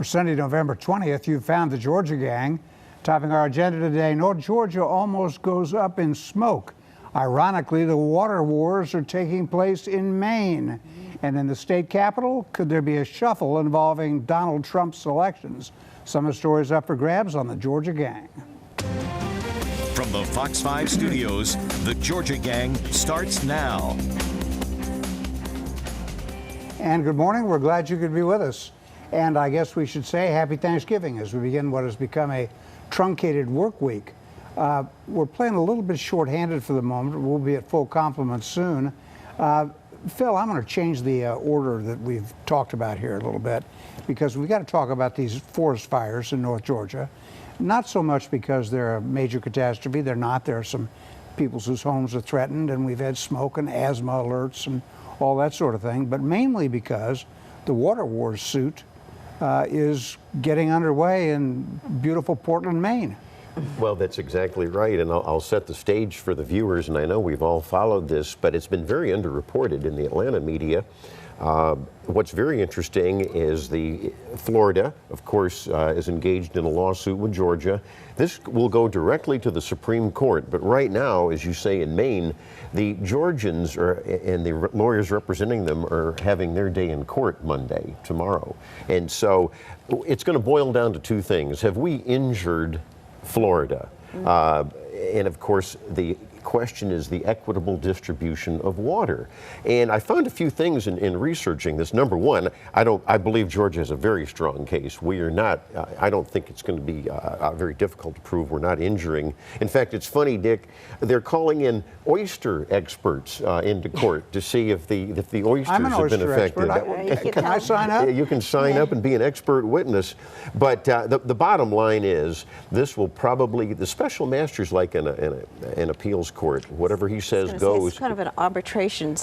For Sunday, November 20th, you found the Georgia Gang. Topping our agenda today, North Georgia almost goes up in smoke. Ironically, the water wars are taking place in Maine. And in the state capitol, could there be a shuffle involving Donald Trump's elections? Some of the stories up for grabs on the Georgia Gang. From the Fox 5 studios, the Georgia Gang starts now. And good morning. We're glad you could be with us. And I guess we should say happy Thanksgiving as we begin what has become a truncated work week. We're playing a little bit shorthanded for the moment. We'll be at full complement soon. Phil, I'm going to change the order that we've talked about here a little bit, because we got to talk about these forest fires in North Georgia. Not so much because they're a major catastrophe. They're not. There are some people whose homes are threatened, and we've had smoke and asthma alerts and all that sort of thing, but mainly because the water wars suit is getting underway in beautiful Portland, Maine. Well, that's exactly right, and I'll set the stage for the viewers, and I know we've all followed this, but it's been very underreported in the Atlanta media. What's very interesting is Florida, of course, is engaged in a lawsuit with Georgia. This will go directly to the Supreme Court, but right now, as you say, in Maine, the Georgians and the lawyers representing them are having their day in court Monday, tomorrow. And so it's going to boil down to two things. Have we injured Florida? And of course, the question is the equitable distribution of water. And I found a few things in researching this. Number one, I believe Georgia has a very strong case. We are not, I don't think it's going to be very difficult to prove we're not injuring. In fact, it's funny, Dick, they're calling in oyster experts into court to see if the oysters have been affected. Can I sign up? You can sign up and be an expert witness. But the bottom line is, this will probably, the special master's like an appeals court. Whatever he says goes. It's kind of an arbitration,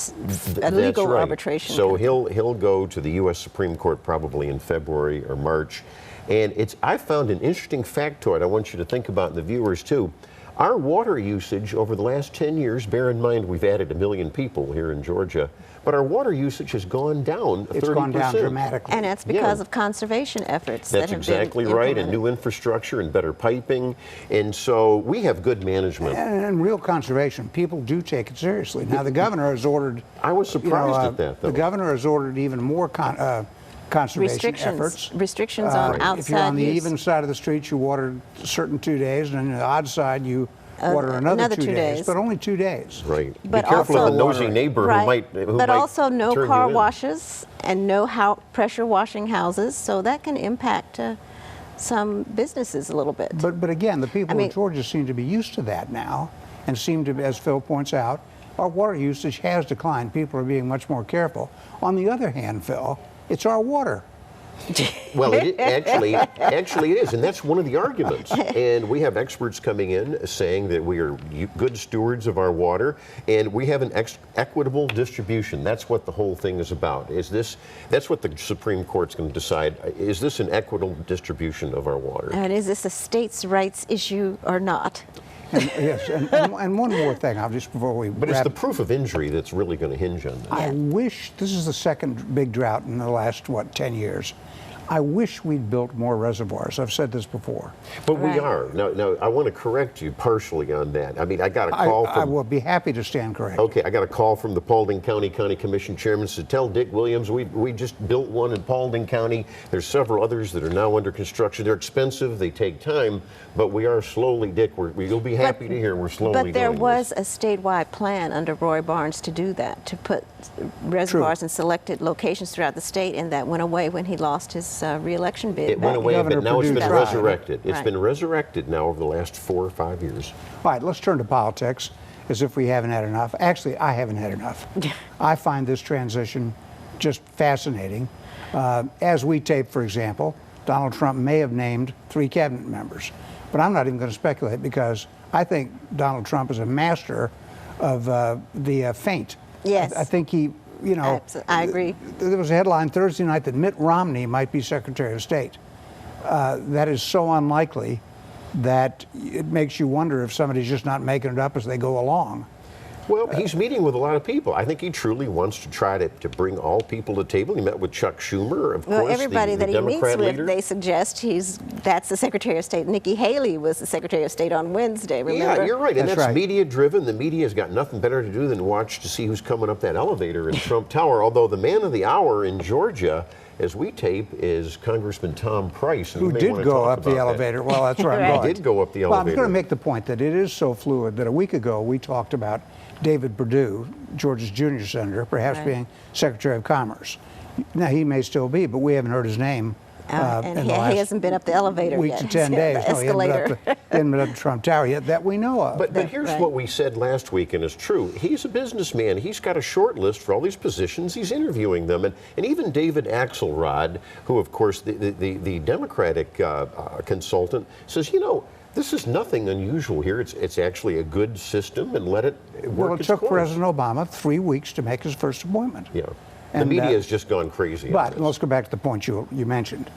a legal arbitration. So he'll go to the U.S. Supreme Court probably in February or March. And I found an interesting factoid I want you to think about, and the viewers too. Our water usage over the last 10 years, bear in mind we've added 1 million people here in Georgia, but our water usage has gone down 30%. It's gone down dramatically. And that's because of conservation efforts. That's exactly right, and new infrastructure and better piping. And so we have good management. And real conservation, people do take it seriously. Now the governor has ordered... I was surprised at that, though. The governor has ordered even more conservation efforts. Restrictions on outside If you're on the use. even side of the street, you water certain 2 days, and on the odd side, you water another 2 days, but only 2 days. Right. But be careful of the nosy neighbor who might But also no turn car you in. washes and no pressure washing houses, so that can impact some businesses a little bit. But again, the people in Georgia seem to be used to that now, and seem to, as Phil points out, our water usage has declined. People are being much more careful. On the other hand, Phil, it's our water. Well, actually it is, and that's one of the arguments. And we have experts coming in saying that we are good stewards of our water, and we have an equitable distribution. That's what the whole thing is about. That's what the Supreme Court's going to decide. Is this an equitable distribution of our water? And is this a states' rights issue or not? Yes, and one more thing, before we But it's the proof of injury that's really going to hinge on that. I wish, this is the second big drought in the last, 10 years. I wish we'd built more reservoirs. I've said this before. But we are. Now, I want to correct you partially on that. I mean, I got a call from... I will be happy to stand corrected. Okay, I got a call from the Paulding County Commission Chairman to tell Dick Williams we just built one in Paulding County. There's several others that are now under construction. They're expensive, they take time, but we are slowly, Dick, you'll be happy to hear we're slowly doing this. But there was this. a statewide plan under Roy Barnes to do that, to put reservoirs in selected locations throughout the state, and that went away when he lost his re-election bid. It went away, but now it's been resurrected. It's Right. been resurrected now over the last 4 or 5 years. All right, let's turn to politics, as if we haven't had enough. Actually, I haven't had enough. I find this transition just fascinating. As we tape, for example, Donald Trump may have named 3 cabinet members, but I'm not even going to speculate, because I think Donald Trump is a master of the feint. Yes. I think he, I agree. There was a headline Thursday night that Mitt Romney might be Secretary of State. That is so unlikely that it makes you wonder if somebody's just not making it up as they go along. Well, he's meeting with a lot of people. I think he truly wants to try to bring all people to the table. He met with Chuck Schumer, of course, everybody the that he Democrat meets leader. with, they suggest that's the Secretary of State. Nikki Haley was the Secretary of State on Wednesday, remember? Yeah, you're right. And That's that's right. media-driven. The media's got nothing better to do than watch to see who's coming up that elevator in Trump Tower. Although the man of the hour in Georgia, as we tape, is Congressman Tom Price. And Who you may did wanna go talk up the about that. elevator. Well, that's where I'm Right. going. He did go up the Well, I'm elevator. going to make the point that it is so fluid that a week ago we talked about David Perdue, Georgia's junior senator, perhaps Right. being Secretary of Commerce. Now, he may still be, but we haven't heard his name. And in he the last hasn't been up the elevator week yet. to 10 The days. No, he hasn't been escalator. up he hasn't been up to Trump Tower yet that we know of. But here's Right. what we said last week, and it's true. He's a businessman. He's got a short list for all these positions. He's interviewing them. And even David Axelrod, who, of course, the Democratic consultant, says, you know, this is nothing unusual here. It's actually a good system, and let it work Well, it its took course. President Obama 3 weeks to make his first appointment. Yeah. And, the media has just gone crazy. on But this. let's go back to the point you mentioned.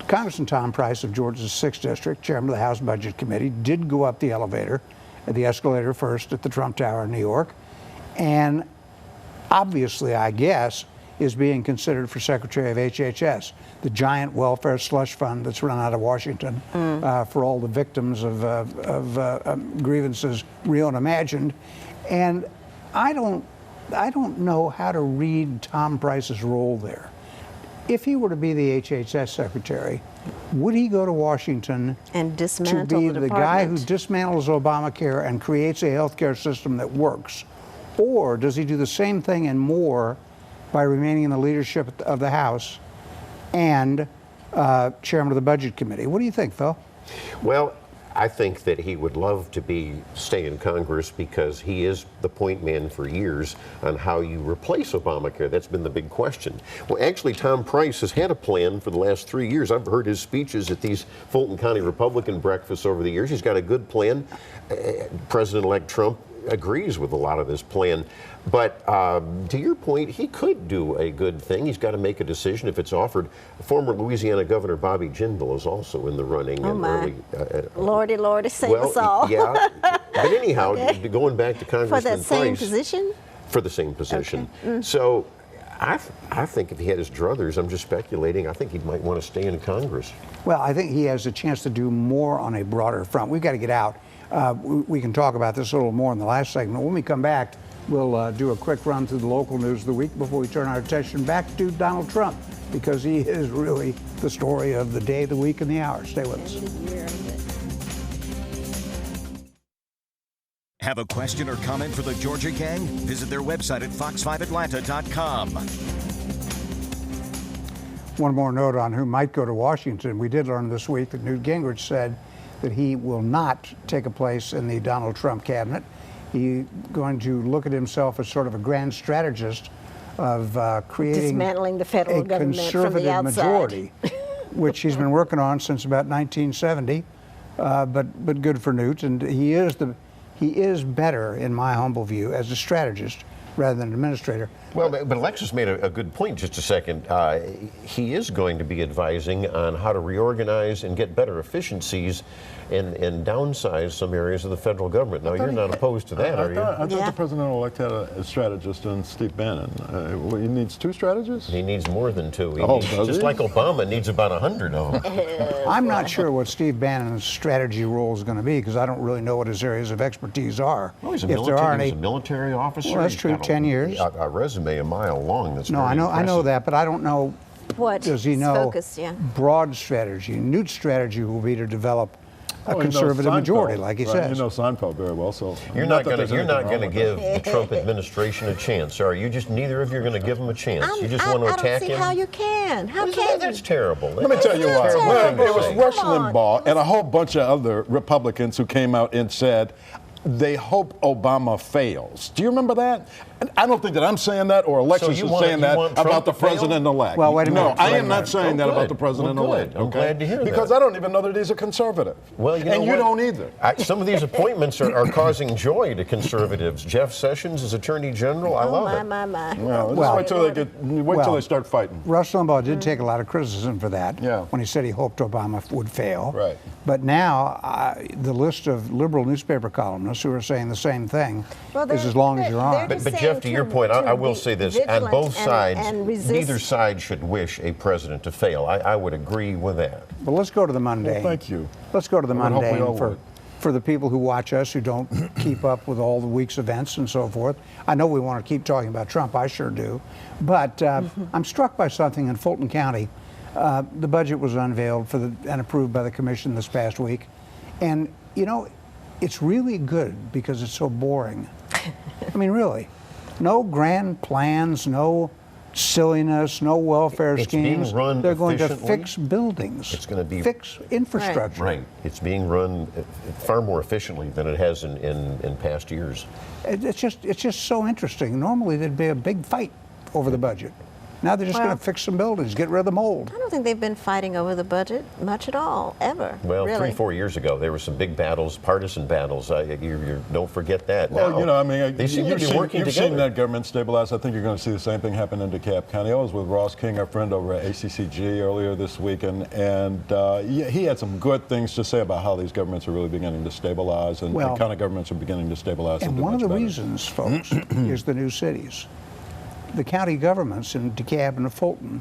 Congressman Tom Price of Georgia's 6th District, chairman of the House Budget Committee, did go up the elevator, the escalator first at the Trump Tower in New York, and obviously, I guess, is being considered for Secretary of HHS, the giant welfare slush fund that's run out of Washington for all the victims of grievances real and imagined. And I don't know how to read Tom Price's role there. If he were to be the HHS secretary, would he go to Washington And to dismantle be the the guy who department. dismantles Obamacare and creates a healthcare system that works? Or does he do the same thing and more by remaining in the leadership of the House and chairman of the Budget Committee? What do you think, Phil? Well, I think that he would love to stay in Congress because he is the point man for years on how you replace Obamacare. That's been the big question. Well, actually, Tom Price has had a plan for the last 3 years. I've heard his speeches at these Fulton County Republican breakfasts over the years. He's got a good plan. President-elect Trump agrees with a lot of this plan. But to your point, he could do a good thing. He's got to make a decision if it's offered. Former Louisiana Governor Bobby Jindal is also in the running. Oh, in my. early, Lordy, Lordy, save us all. yeah. But anyhow, going back to Congressman For that same Price, position? for the same position. Okay. So I think if he had his druthers, I'm just speculating, I think he might want to stay in Congress. Well, I think he has a chance to do more on a broader front. We've got to get out. We can talk about this a little more in the last segment. When we come back, we'll do a quick run through the local news of the week before we turn our attention back to Donald Trump, because he is really the story of the day, the week, and the hour. Stay with us. Have a question or comment for the Georgia Gang? Visit their website at fox5atlanta.com. One more note on who might go to Washington. We did learn this week that Newt Gingrich said that he will not take a place in the Donald Trump cabinet. He's going to look at himself as sort of a grand strategist of creating Dismantling the federal a government from the conservative outside. majority, which he's been working on since about 1970. But good for Newt, and he is better, in my humble view, as a strategist rather than an administrator. Well, but Alexis made a good point just a second. He is going to be advising on how to reorganize and get better efficiencies and downsize some areas of the federal government. Now, you're not opposed to that, are you? I thought Yeah. the president-elect had a strategist in Steve Bannon. He needs 2 strategists? He needs more than 2. He Oh, needs, does just he? like Obama needs about 100 of them. I'm not sure what Steve Bannon's strategy role is going to be, because I don't really know what his areas of expertise are. Well, he's a If there are military, any, he's a military officer. Well, that's He's true, got 10 years. A resume a mile long. That's no, very I know impressive. that, but I don't know. What Does he his know focus, yeah. broad strategy? Newt's strategy will be to develop a Oh, he knows conservative majority, Seinfeld, like he right? says. You know Seinfeld very well, so You're not going that there's to anything give wrong with the Trump administration a chance, are you? Just neither of you are going to give him a chance. You just want to I attack don't see him. how you can. How can That's you? terrible. Let me tell you That's why. terrible. It was Come Rush on. Limbaugh and a whole bunch of other Republicans who came out and said they hope Obama fails. Do you remember that? And I don't think that I'm saying that or Alexis is saying that about the president-elect. Well, wait a minute. No, I am not saying that about the president-elect. I'm glad to hear that. Because I don't even know that he's a conservative. Well, and you don't either. Some of these appointments are causing joy to conservatives. Jeff Sessions is Attorney General. I love it. Well, wait till they start fighting. Rush Limbaugh did take a lot of criticism for that when he said he hoped Obama would fail. Right. But now the list of liberal newspaper columnists who are saying the same thing is as long as you're on. But Jeff, to your point, I will say this. On both sides, neither side should wish a president to fail. I would agree with that. But let's go to the mundane. Well, thank you. Let's go to the mundane would. for the people who watch us who don't keep up with all the week's events and so forth. I know we want to keep talking about Trump. I sure do. But I'm struck by something in Fulton County. The budget was unveiled and approved by the commission this past week. And, you know, it's really good because it's so boring. I mean, really. No grand plans, no silliness, no welfare schemes. Being run They're going to efficiently. fix buildings. It's going to be fix infrastructure. Right. It's being run far more efficiently than it has in past years. It's just so interesting. Normally there'd be a big fight over the budget. Now they're just going to fix some buildings, get rid of the mold. I don't think they've been fighting over the budget much at all, ever. Well, really. 3-4 years ago, there were some big battles, partisan battles. You don't forget that. Well, now, you know, I mean, they seem to be working you've together. seen that government stabilize. I think you're going to see the same thing happen in DeKalb County. I was with Ross King, our friend over at ACCG earlier this weekend, and he had some good things to say about how these governments are really beginning to stabilize and county governments are beginning to stabilize. And one of the reasons, folks, is the new cities. The county governments in DeKalb and Fulton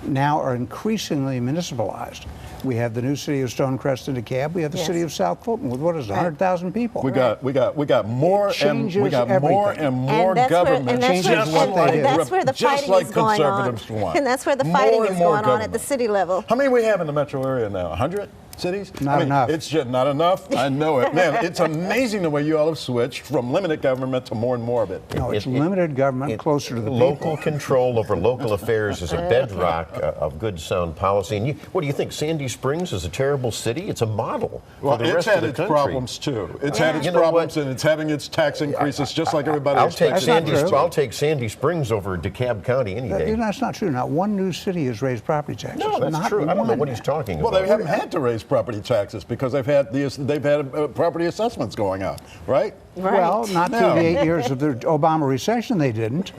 now are increasingly municipalized. We have the new city of Stonecrest and DeKalb. We have the city of South Fulton with what is it, 100,000 people. We got more and more government. And that's where the fighting is going on. And that's where the fighting is going on at the city level. How many we have in the metro area now? 100 cities? Not enough. It's just not enough. I know it. Man, it's amazing the way you all have switched from limited government to more and more of it. No, it's limited government closer to the local people. control over local affairs is a bedrock of good, sound policy. And what do you think? Sandy Springs is a terrible city? It's a model for the rest of the country. It's had its problems too. It's had its problems, and it's having its tax increases just like everybody else. I'll take Sandy Springs over DeKalb County any day. That's not true. Not one new city has raised property taxes. No, that's not true. One. I don't know what he's talking about. Well, they haven't had to raise property taxes because they've had property assessments going up, right? Well, not through the 8 years of the Obama recession, they didn't.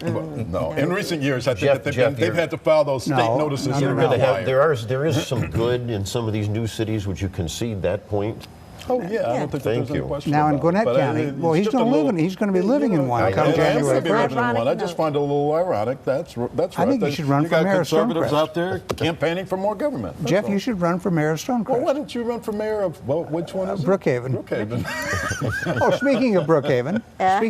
No, in recent years, I think that they've had to file those state notices. There is some good in some of these new cities. Would you concede that point? Oh yeah, I don't think there's any question now about in Gwinnett County, well, he's going to be living in one come January 1st. I just find it a little ironic. That's right. I think you should run for mayor of Stonecrest. You got conservatives out there campaigning for more government. Jeff, you should run for mayor of Stonecrest. Well, why don't you run for mayor of which one is it? Brookhaven. Brookhaven. Speaking of Brookhaven, I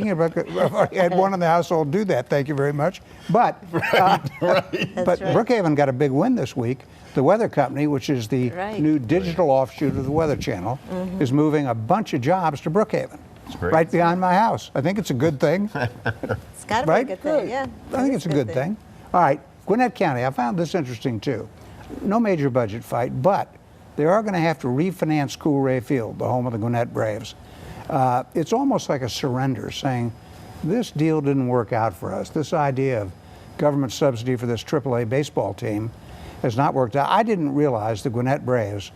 had one in the household do that. Thank you very much. But Brookhaven got a big win this week. The Weather Company, which is the new digital offshoot of the Weather Channel, is moving a bunch of jobs to Brookhaven, right behind my house. I think it's a good thing. It's got to be a good thing, yeah. I think it's a good thing. All right, Gwinnett County, I found this interesting too. No major budget fight, but they are going to have to refinance Cool Ray Field, the home of the Gwinnett Braves. It's almost like a surrender, saying this deal didn't work out for us. This idea of government subsidy for this AAA baseball team has not worked out. I didn't realize the Gwinnett Braves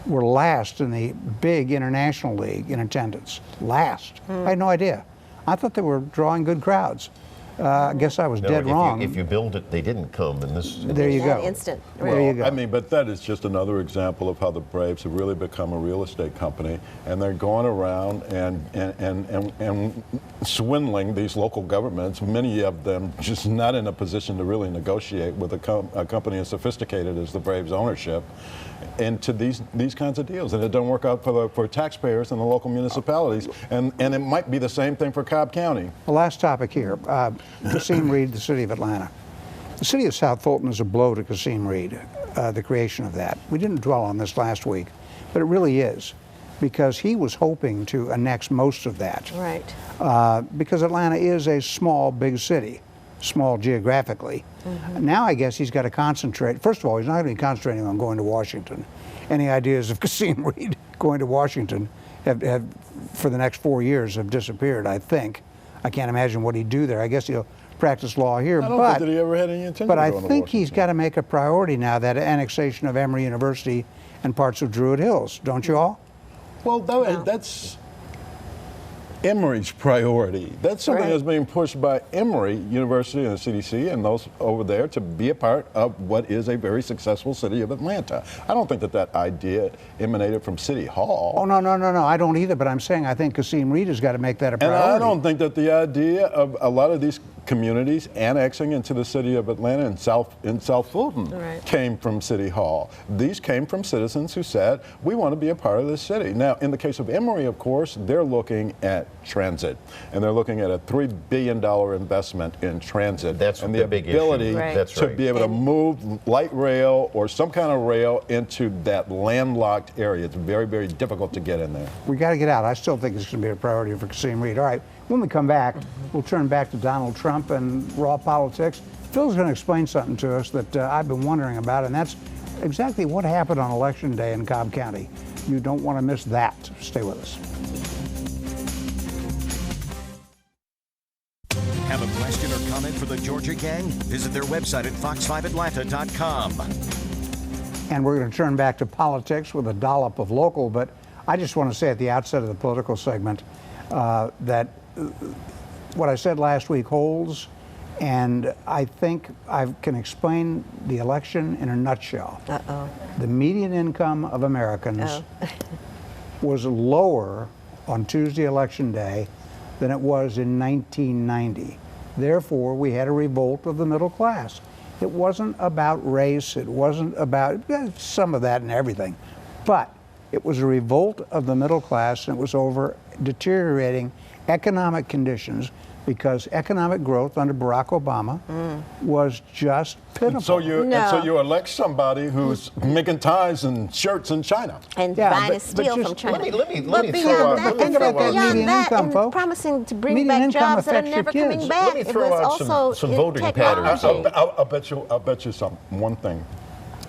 were last in the big international league in attendance. Last. I had no idea. I thought they were drawing good crowds. I guess I was dead wrong. If you build it, they didn't come in this. There you go. Instant. There you go. I mean, but that is just another example of how the Braves have really become a real estate company, and they're going around and swindling these local governments. Many of them just not in a position to really negotiate with a company as sophisticated as the Braves ownership, into these kinds of deals, and it doesn't work out for taxpayers and the local municipalities, and it might be the same thing for Cobb County. The last topic here, Kasim Reed, the city of Atlanta. The city of South Fulton is a blow to Kasim Reed, the creation of that. We didn't dwell on this last week, but it really is, because he was hoping to annex most of that. Right. Because Atlanta is a small, big city, small geographically. Now I guess he's got to concentrate. First of all, he's not going to be concentrating on going to Washington. Any ideas of Kasim Reed going to Washington have for the next 4 years have disappeared, I think. I can't imagine what he'd do there. I guess he'll practice law here. I don't think that he ever had any intention but of I going to think he's Washington. got to make a priority now, that annexation of Emory University and parts of Druid Hills. Don't you all? Well, that's Emory's priority. That's something Right. that's being pushed by Emory University and the CDC and those over there to be a part of what is a very successful city of Atlanta. I don't think that that idea emanated from City Hall. Oh, no. I don't either, but I'm saying I think Kasim Reed has got to make that a And priority. I don't think that the idea of a lot of these communities annexing into the city of Atlanta and South Fulton Right. came from City Hall. These came from citizens who said, we want to be a part of this city. Now, in the case of Emory, of course, they're looking at transit, and they're looking at a $3 billion investment in transit. That's and the big issue. ability Right. That's to right. be able to move light rail or some kind of rail into that landlocked area. It's very, very difficult to get in there. We got to get out. I still think it's going to be a priority for Kasim Reed. All right, when we come back, we'll turn back to Donald Trump and raw politics. Phil's going to explain something to us that I've been wondering about, and that's exactly what happened on Election Day in Cobb County. You don't want to miss that. Stay with us. Have a question or comment for the Georgia Gang? Visit their website at fox5atlanta.com. And we're going to turn back to politics with a dollop of local, but I just want to say at the outset of the political segment that what I said last week holds, and I think I can explain the election in a nutshell. Uh-oh. The median income of Americans Oh. was lower on Tuesday Election Day than it was in 1990. Therefore, we had a revolt of the middle class. It wasn't about race, it wasn't about some of that and everything, but it was a revolt of the middle class, and it was over deteriorating economic conditions because economic growth under Barack Obama was just pitiful. And so you elect somebody who's making ties and shirts in China. And Yeah, buying but steel just- from China. Let me But throw beyond out- that, let me think about that beyond median that, income, and folks. promising to bring Median back income jobs that are affects your never coming kids. back. Let me throw it was out also some in voting technology. patterns. I'll bet you one thing.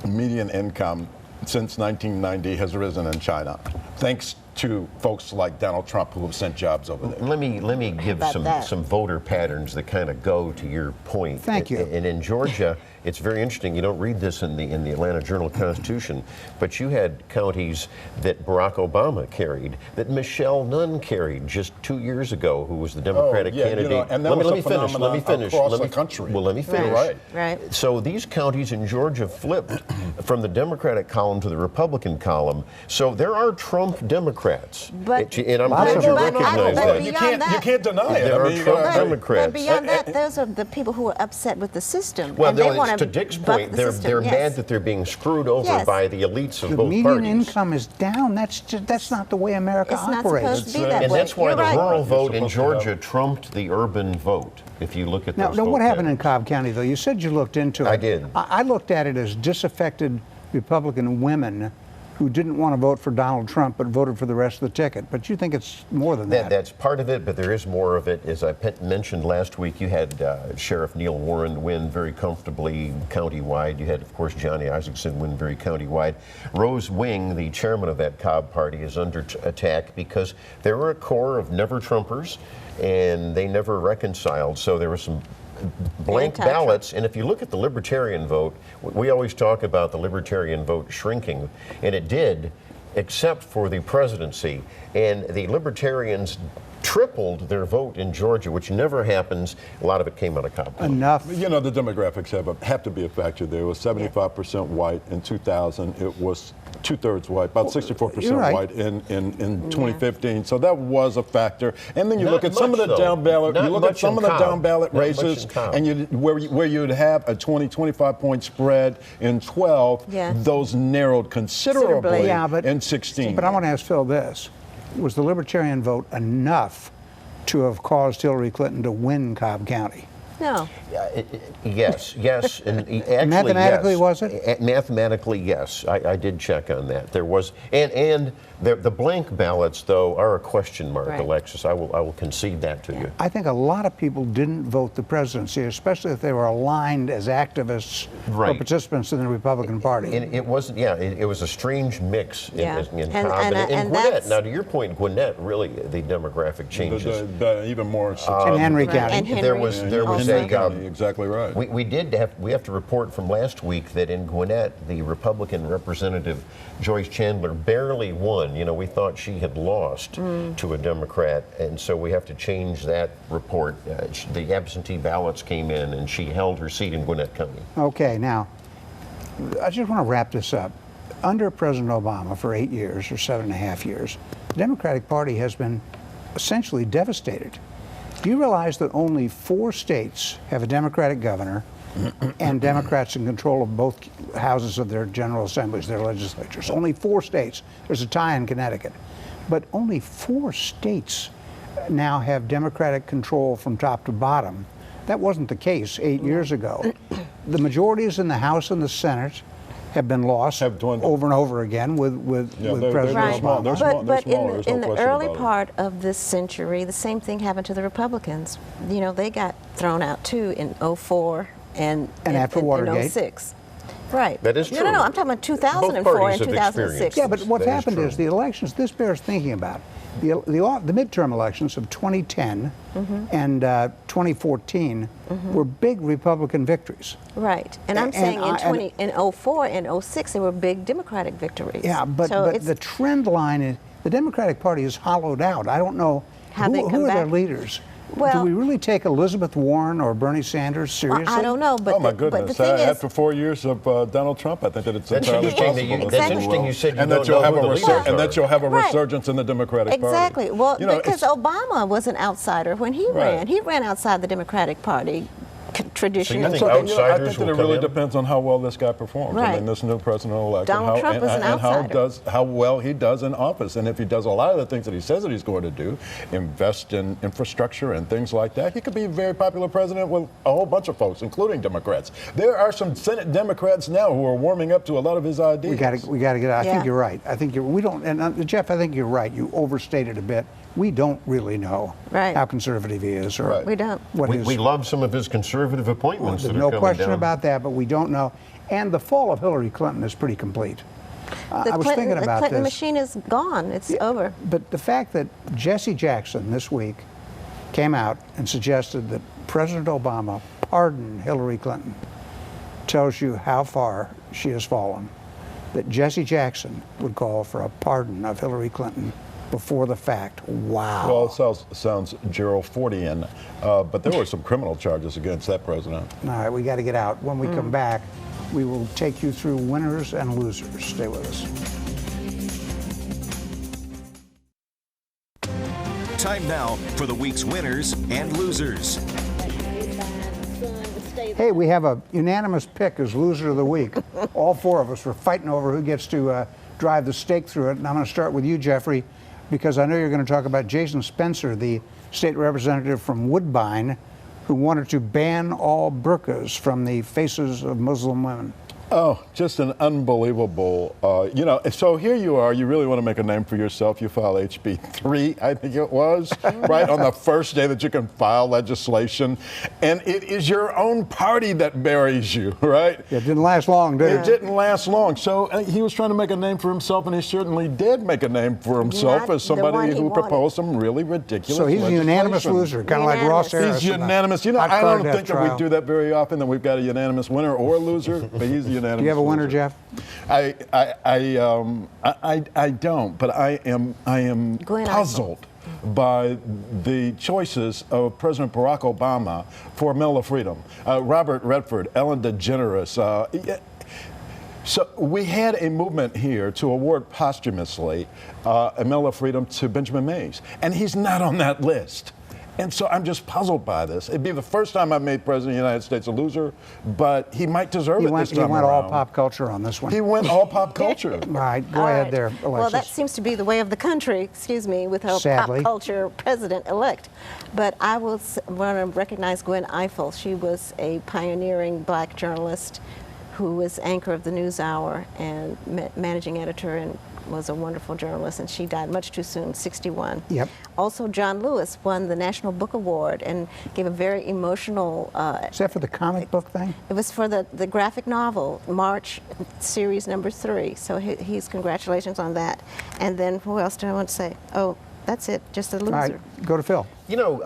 Median income since 1990 has risen in China, thanks to folks like Donald Trump who have sent jobs over there. Let me give about that? some voter patterns that kind of go to your point. Thank you. And in Georgia, it's very interesting. You don't read this in the Atlanta Journal-Constitution, but you had counties that Barack Obama carried, that Michelle Nunn carried just 2 years ago, who was the Democratic yeah, candidate. and that was a Let me phenomenon finish. across the country. Well, let me finish. Right. Right. So these counties in Georgia flipped from the Democratic column to the Republican column. So there are Trump Democrats. But- and I'm Lots glad of you them. recognize But that. You beyond can't deny it. There I are mean, you Trump gotta- Democrats. But beyond that, those are the people who are upset with the system. Well, and they no, want it's to Dick's buck point. the They're system. Yes. mad that they're being screwed over Yes. by the elites of The both median parties. income is down. That's not the way America It's not operates. supposed to be that And way. that's why You're the right. rural You're vote in supposed to have- Georgia trumped the urban vote. If you look at Now, those what vote happened in patterns. Cobb County, though? You said you looked into it. I did. I looked at it as disaffected Republican women who didn't want to vote for Donald Trump but voted for the rest of the ticket. But you think it's more than that. That's part of it, but there is more of it. As I mentioned last week, you had Sheriff Neil Warren win very comfortably countywide. You had, of course, Johnny Isakson win very countywide. Rose Wing, the chairman of that Cobb party, is under attack because there were a core of never-Trumpers, and they never reconciled. So there were some blank Anti-Trump. ballots. And if you look at the Libertarian vote, we always talk about the Libertarian vote shrinking, and it did, except for the presidency. And the Libertarians tripled their vote in Georgia, which never happens. A lot of it came out of Cobb County. Enough. You know, the demographics have to be a factor there. It was 75% white in 2000. It was two-thirds white, about 64% you're right. white in 2015. So that was a factor. And then you Not look at some of much, the though. down ballot. Not You look at much some in of the Cobb. down ballot Not much races, in Cobb. and where you'd have a 20-25 point spread in 12. Yeah. Those narrowed considerably Considerably. Yeah, but in 16. But I want to ask Phil this: was the Libertarian vote enough to have caused Hillary Clinton to win Cobb County? No. Yes, and actually, Mathematically, yes. was it? Mathematically, yes. I did check on that. There was, and the blank ballots, though, are a question mark, Right. Alexis. I will concede that to you. I think a lot of people didn't vote the presidency, especially if they were aligned as activists or Right. participants in the Republican Party. And it wasn't, it was a strange mix Yeah. in And- Cobb and- and and Gwinnett. that's- Now, to your point, Gwinnett, really, the demographic changes. The even more. In Henry Right. County. And Henry There was also. Exactly right. We have to report from last week that in Gwinnett, the Republican representative Joyce Chandler barely won. You know, we thought she had lost to a Democrat, and so we have to change that report. The absentee ballots came in, and she held her seat in Gwinnett County. Okay, now, I just want to wrap this up. Under President Obama for 8 years or 7.5 years, the Democratic Party has been essentially devastated. Do you realize that only 4 states have a Democratic governor and Democrats in control of both houses of their general assemblies, their legislatures? Only 4 states. There's a tie in Connecticut. But only 4 states now have Democratic control from top to bottom. That wasn't the case 8 years ago. The majorities in the House and the Senate have been lost Have dwindled. over and over again with they're President Right. small. Obama. They're small. But They're smaller. There's no in the question early about it. part of this century, the same thing happened to the Republicans. You know, they got thrown out too in 04 and after in Watergate. 06. Right. That is true. No, I'm talking about 2004 Both parties and have 2006. experienced Yeah, but what's That is happened true. is the elections, this bears thinking about. The midterm elections of 2010 and 2014 were big Republican victories. Right. And I'm And saying I- in 04 and 06, there were big Democratic victories. Yeah, but So it's- the trend line is the Democratic Party is hollowed out. I don't know How they who come are their back. leaders. Do Well- we really take Elizabeth Warren or Bernie Sanders seriously? I don't know, but Oh my but the goodness! thing is, After 4 years of Donald Trump, I think that it's That's entirely interesting possible. that you- that that's you interesting will. you said you and don't that you'll know have who a the resur- leaders and that you'll have a Right. resurgence in the Democratic exactly. Party. Well, You know, because it's- Obama was an outsider when he Right. ran. He ran outside the Democratic Party tradition. So you and think So, tradition. you know, I outsiders think that will it come really in? depends on how well this guy performs. I Right. mean, this new president elect, Donald Trump is an and outsider. how well he does in office, and if he does a lot of the things that he says that he's going to do, invest in infrastructure and things like that, he could be a very popular president with a whole bunch of folks, including Democrats. There are some Senate Democrats now who are warming up to a lot of his ideas. We got to get out. I think Yeah. you're right. I think we don't. And Jeff, I think you're right. You overstated a bit. We don't really know Right. how conservative he is, or Right. We don't. what We, his. we love some of his conservative appointments. There's that are no coming question down. about that, but we don't know. And the fall of Hillary Clinton is pretty complete. The I was Clinton, thinking about the Clinton this. machine is gone. It's over. But the fact that Jesse Jackson this week came out and suggested that President Obama pardon Hillary Clinton tells you how far she has fallen. That Jesse Jackson would call for a pardon of Hillary Clinton before the fact. Wow. Well, it sounds Gerald Fordian, but there were some criminal charges against that president. All right, we got to get out. When we come back, we will take you through winners and losers. Stay with us. Time now for the week's winners and losers. Hey, we have a unanimous pick as loser of the week. All 4 of us were fighting over who gets to drive the stake through it. And I'm going to start with you, Jeffrey, because I know you're going to talk about Jason Spencer, the state representative from Woodbine, who wanted to ban all burqas from the faces of Muslim women. Oh, just an unbelievable, so here you are, you really want to make a name for yourself, you file HB 3, I think it was, right on the first day that you can file legislation, and it is your own party that buries you, right? It didn't last long, did It it? didn't last long. So he was trying to make a name for himself, and he certainly did make a name for himself Not as the one somebody he who wanted. proposed some really ridiculous So he's a unanimous legislation. loser, kind of like Ross Harris. He's in the unanimous. You know, hot I car don't death think that we trial. do that very often, that we've got a unanimous winner or loser, but he's a unanimous Do you have a winner, loser. Jeff? I don't, but I am Glenn puzzled by the choices of President Barack Obama for Medal of Freedom. Robert Redford, Ellen DeGeneres. So we had a movement here to award posthumously a Medal of Freedom to Benjamin Mays, and he's not on that list. And so I'm just puzzled by this. It'd be the first time I've made President of the United States a loser, but he might deserve it this time He went around. all pop culture on this one. He went all pop culture. All right, go All ahead right. there, Alexis. Well, that seems to be the way of the country, excuse me, with a Sadly. pop culture president-elect. But I will want to recognize Gwen Ifill. She was a pioneering black journalist who was anchor of the NewsHour and managing editor, and was a wonderful journalist, and she died much too soon, 61. Yep. Also, John Lewis won the National Book Award and gave a very emotional. Is that for the comic book thing? It was for the graphic novel, March, series number 3. So he's congratulations on that. And then who else do I want to say? Oh, that's it, just a loser. All right, go to Phil. You know,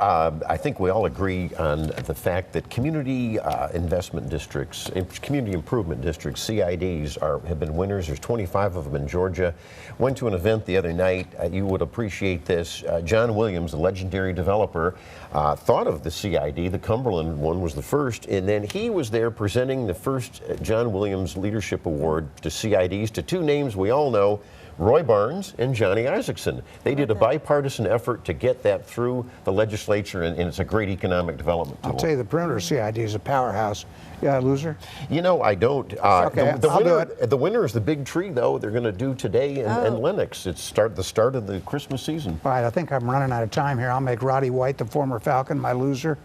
I think we all agree on the fact that community investment districts, community improvement districts, CIDs, have been winners. There's 25 of them in Georgia. Went to an event the other night. You would appreciate this. John Williams, the legendary developer, thought of the CID. The Cumberland one was the first, and then he was there presenting the first John Williams Leadership Award to CIDs to two names we all know, Roy Barnes and Johnny Isaacson. They did a bipartisan effort to get that through the legislature, and it's a great economic development tool. I'll tell you, the perimeter CID is a powerhouse. Yeah, loser? You know, I don't. Okay, I'll do it. The winner is the big tree, though. They're going to do today in Lenox. It's the start of the Christmas season. All right, I think I'm running out of time here. I'll make Roddy White, the former Falcon, my loser.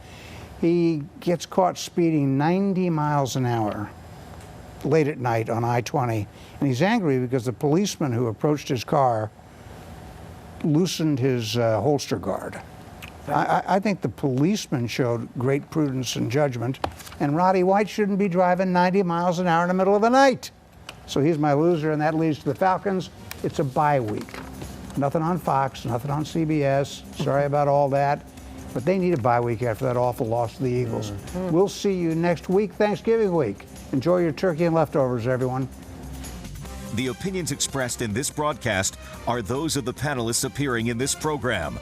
He gets caught speeding 90 miles an hour late at night on I-20, and he's angry because the policeman who approached his car loosened his holster guard. I think the policeman showed great prudence and judgment, and Roddy White shouldn't be driving 90 miles an hour in the middle of the night. So he's my loser, and that leads to the Falcons. It's a bye week. Nothing on Fox, nothing on CBS. Sorry about all that. But they need a bye week after that awful loss to the Eagles. We'll see you next week, Thanksgiving week. Enjoy your turkey and leftovers, everyone. The opinions expressed in this broadcast are those of the panelists appearing in this program.